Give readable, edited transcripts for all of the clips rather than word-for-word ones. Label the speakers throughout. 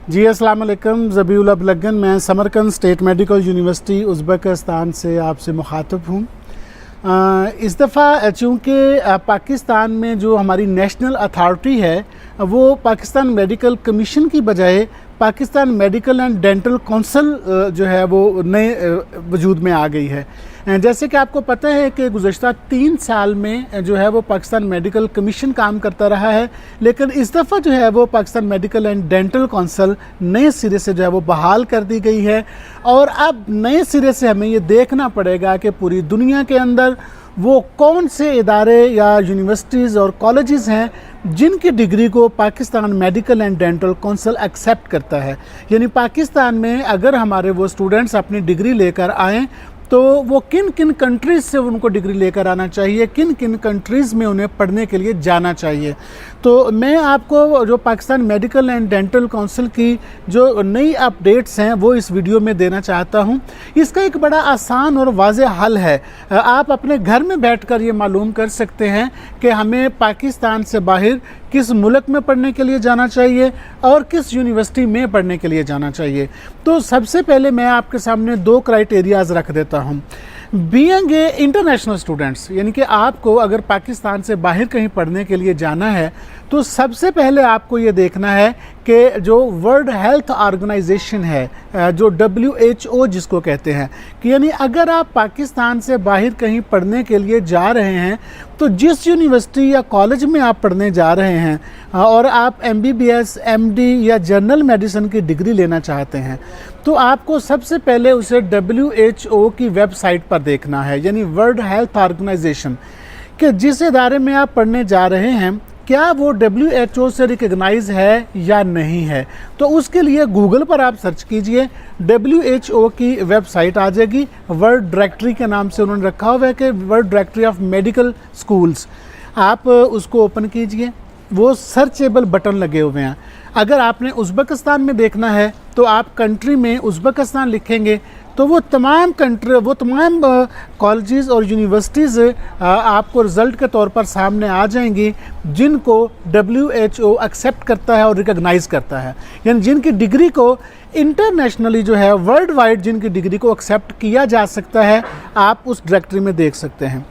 Speaker 1: जी अस्सलाम वालेकुम, ज़बीउल अबलगन। मैं Samarkand state medical university Uzbekistan से आपसे मुखातब हूँ। इस दफ़ा चूँकि पाकिस्तान में जो हमारी नेशनल अथॉरिटी है वो पाकिस्तान मेडिकल कमीशन की बजाय Pakistan medical and dental council जो है वो नए वजूद में आ गई है। जैसे कि आपको पता है कि गुज़श्ता 3 साल में जो है वो पाकिस्तान मेडिकल कमीशन काम करता रहा है, लेकिन इस दफ़ा जो है वो Pakistan medical and dental council नए सिरे से जो है वो बहाल कर दी गई है। और अब नए सिरे से हमें ये देखना पड़ेगा कि पूरी दुनिया के अंदर वो कौन से इदारे या यूनिवर्सिटीज़ और कॉलेजेस हैं जिनकी डिग्री को Pakistan medical and dental council accept करता है। यानी पाकिस्तान में अगर हमारे वो स्टूडेंट्स अपनी डिग्री लेकर आएँ तो वो किन किन कंट्रीज़ से उनको डिग्री लेकर आना चाहिए, किन किन कंट्रीज़ में उन्हें पढ़ने के लिए जाना चाहिए। तो मैं आपको जो Pakistan medical and dental council की जो नई अपडेट्स हैं वो इस वीडियो में देना चाहता हूं। इसका एक बड़ा आसान और वाज़ेह हल है। आप अपने घर में बैठकर ये मालूम कर सकते हैं कि हमें पाकिस्तान से बाहर किस मुल्क में पढ़ने के लिए जाना चाहिए और किस यूनिवर्सिटी में पढ़ने के लिए जाना चाहिए। तो सबसे पहले मैं आपके सामने 2 क्राइटेरियाज़ रख देता हूँ। बीइंग ए इंटरनेशनल स्टूडेंट्स, यानी कि आपको अगर पाकिस्तान से बाहर कहीं पढ़ने के लिए जाना है तो सबसे पहले आपको ये देखना है कि जो वर्ल्ड हेल्थ ऑर्गेनाइजेशन है, जो WHO जिसको कहते हैं, कि यानी अगर आप पाकिस्तान से बाहर कहीं पढ़ने के लिए जा रहे हैं तो जिस यूनिवर्सिटी या कॉलेज में आप पढ़ने जा रहे हैं और आप MBBS, MD या जनरल मेडिसिन की डिग्री लेना चाहते हैं तो आपको सबसे पहले उसे WHO की वेबसाइट पर देखना है, यानी वर्ल्ड हेल्थ ऑर्गेनाइजेशन, कि जिस इदारे में आप पढ़ने जा रहे हैं क्या वो WHO से रिकग्नाइज है या नहीं है। तो उसके लिए गूगल पर आप सर्च कीजिए, WHO की वेबसाइट आ जाएगी। वर्ल्ड डायरेक्टरी के नाम से उन्होंने रखा हुआ है कि world directory of medical schools. आप उसको ओपन कीजिए, वो सर्चेबल बटन लगे हुए हैं। अगर आपने उज़्बेकिस्तान में देखना है तो आप कंट्री में उज़्बेकिस्तान लिखेंगे तो वो तमाम कॉलेजेस और यूनिवर्सिटीज़ आपको रिज़ल्ट के तौर पर सामने आ जाएंगी जिनको WHO एक्सेप्ट करता है और रिकॉग्नाइज़ करता है, यानी जिनकी डिग्री को इंटरनेशनली जो है वर्ल्ड वाइड जिनकी डिग्री को एक्सेप्ट किया जा सकता है, आप उस डायरेक्टरी में देख सकते हैं।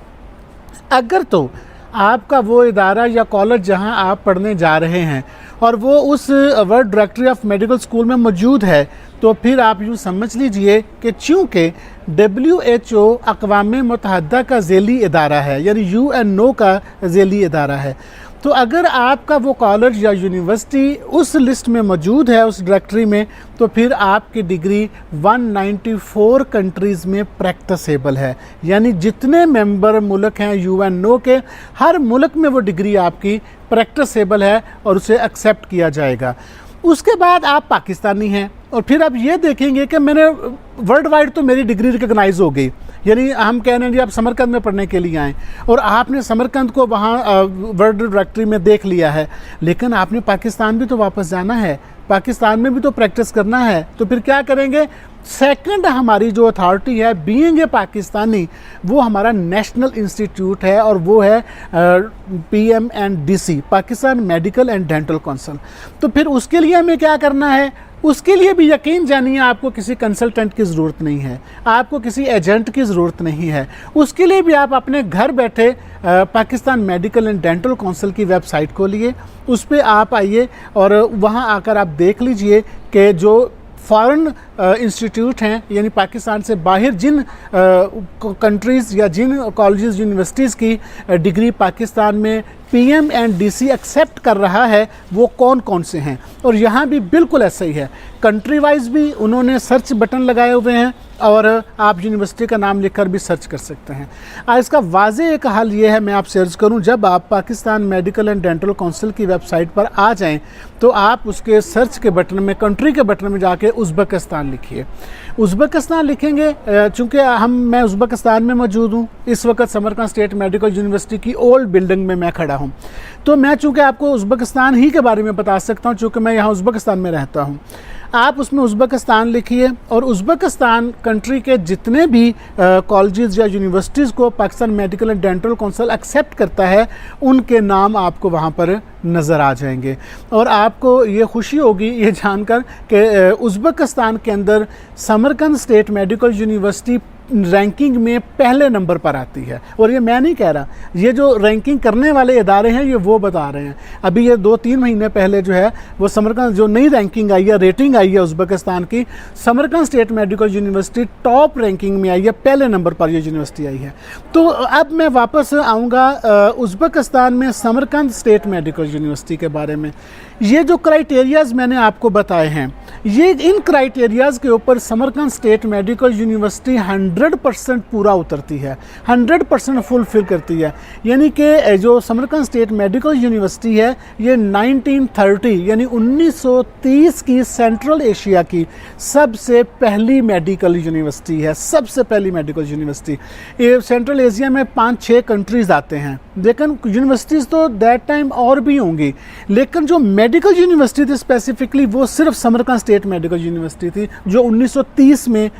Speaker 1: अगर तो आपका वो इदारा या कॉलेज जहां आप पढ़ने जा रहे हैं और वो उस world directory of medical school में मौजूद है तो फिर आप यूँ समझ लीजिए कि चूँकि WHO अक़वाम मुत्तहदा का ज़ेली इदारा है, यानी UNO का ज़ेली इदारा है, तो अगर आपका वो कॉलेज या यूनिवर्सिटी उस लिस्ट में मौजूद है, उस डायरेक्टरी में, तो फिर आपकी डिग्री 194 कंट्रीज़ में प्रैक्टिसेबल है। यानी जितने मेंबर मुल्क हैं UNO के, हर मुल्क में वो डिग्री आपकी प्रैक्टिसेबल है और उसे एक्सेप्ट किया जाएगा। उसके बाद आप पाकिस्तानी हैं और फिर आप ये देखेंगे कि मैंने वर्ल्ड वाइड तो मेरी डिग्री रिकॉग्नाइज हो गई, यानी हम कह रहे हैं जी आप समरकंद में पढ़ने के लिए आएँ और आपने समरकंद को वहाँ वर्ल्ड डायरेक्टरी में देख लिया है, लेकिन आपने पाकिस्तान भी तो वापस जाना है, पाकिस्तान में भी तो प्रैक्टिस करना है। तो फिर क्या करेंगे? सेकंड हमारी जो अथॉरिटी है बीइंग ए पाकिस्तानी, वो हमारा नेशनल इंस्टीट्यूट है और वो है PMNDC, Pakistan medical and dental council. तो फिर उसके लिए हमें क्या करना है? उसके लिए भी यकीन जानिए आपको किसी कंसल्टेंट की ज़रूरत नहीं है, आपको किसी एजेंट की ज़रूरत नहीं है। उसके लिए भी आप अपने घर बैठे Pakistan medical and dental council की वेबसाइट खोलिए, उस पर आप आइए और वहाँ आकर आप देख लीजिए कि जो फॉरेन इंस्टीट्यूट हैं, यानी पाकिस्तान से बाहर जिन कंट्रीज़ या जिन कॉलेजेस यूनिवर्सिटीज़ की डिग्री पाकिस्तान में PMNDC एक्सेप्ट कर रहा है वो कौन कौन से हैं। और यहाँ भी बिल्कुल ऐसा ही है, कंट्री वाइज भी उन्होंने सर्च बटन लगाए हुए हैं और आप यूनिवर्सिटी का नाम लिखकर भी सर्च कर सकते हैं। इसका वाज़ेह एक हल ये है, मैं आपसे अर्ज़ करूँ, जब आप Pakistan medical and dental council की वेबसाइट पर आ जाएं तो आप उसके सर्च के बटन में, कंट्री के बटन में जाके उज़्बेकिस्तान लिखिए। उज़्बेकिस्तान लिखेंगे, चूँकि मैं उज़्बेकिस्तान में मौजूद हूँ, इस वक्त समरकंद स्टेट मेडिकल यूनिवर्सिटी की ओल्ड बिल्डिंग में मैं खड़ा हूँ, तो मैं चूँकि आपको उज़्बेकिस्तान ही के बारे में बता सकता हूँ चूँकि मैं यहाँ उज़्बेकिस्तान में रहता हूँ। आप उसमें उज़्बेकिस्तान लिखिए और उज़्बेकिस्तान कंट्री के जितने भी कॉलेजेस या यूनिवर्सिटीज़ को Pakistan medical and dental council accept करता है उनके नाम आपको वहाँ पर नज़र आ जाएंगे। और आपको ये खुशी होगी ये जानकर कि उज़्बेकिस्तान के अंदर Samarkand state medical university ranking में पहले नंबर पर आती है। और ये मैं नहीं कह रहा, ये जो रैंकिंग करने वाले इदारे हैं ये वो बता रहे हैं। अभी ये 2-3 महीने पहले जो है वो समरकंद जो नई रैंकिंग आई है, रेटिंग आई है उज़्बेकिस्तान की, Samarkand state medical university top ranking में आई है, पहले नंबर पर ये यूनिवर्सिटी आई है। तो अब मैं वापस आऊँगा उज़्बेकिस्तान में समरकंद स्टेट मेडिकल यूनिवर्सिटी के बारे में। ये जो क्राइटेरियाज़ मैंने आपको बताए हैं, ये इन क्राइटेरियाज़ के ऊपर समरकंद स्टेट मेडिकल यूनिवर्सिटी 100% पूरा उतरती है, 100% फुलफिल करती है। यानी कि जो समरकंद स्टेट मेडिकल यूनिवर्सिटी है ये 1930 यानी 1930 की सेंट्रल एशिया की सबसे पहली मेडिकल यूनिवर्सिटी है, सबसे पहली मेडिकल यूनिवर्सिटी। ये सेंट्रल एशिया में 5-6 कंट्रीज़ आते हैं, लेकिन यूनिवर्सिटीज़ तो दैट टाइम और भी होंगी, लेकिन जो मेडिकल यूनिवर्सिटी थी स्पेसिफिकली वो सिर्फ समरकंद स्टेट मेडिकल यूनिवर्सिटी थी जो 1930 में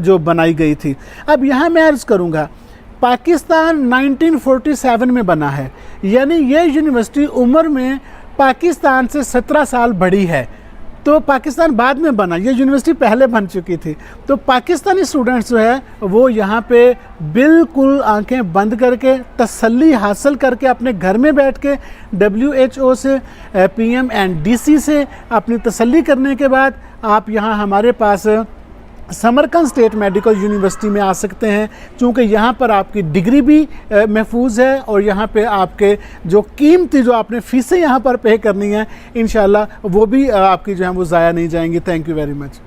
Speaker 1: जो बनाई गई थी। अब यहाँ मैं अर्ज़ करूँगा पाकिस्तान 1947 में बना है, यानी ये यूनिवर्सिटी उम्र में पाकिस्तान से 17 साल बड़ी है। तो पाकिस्तान बाद में बना, ये यूनिवर्सिटी पहले बन चुकी थी। तो पाकिस्तानी स्टूडेंट्स जो है वो यहाँ पे बिल्कुल आंखें बंद करके तसल्ली हासिल करके अपने घर में बैठ के WHO से PMNDC से अपनी तसल्ली करने के बाद आप यहाँ हमारे पास समरकंद स्टेट मेडिकल यूनिवर्सिटी में आ सकते हैं, क्योंकि यहाँ पर आपकी डिग्री भी महफूज है और यहाँ पे आपके जो कीमती जो आपने फ़ीसें यहाँ पर पे करनी है इंशाल्लाह वो भी आपकी जो है वो ज़ाया नहीं जाएंगी। Thank you very much.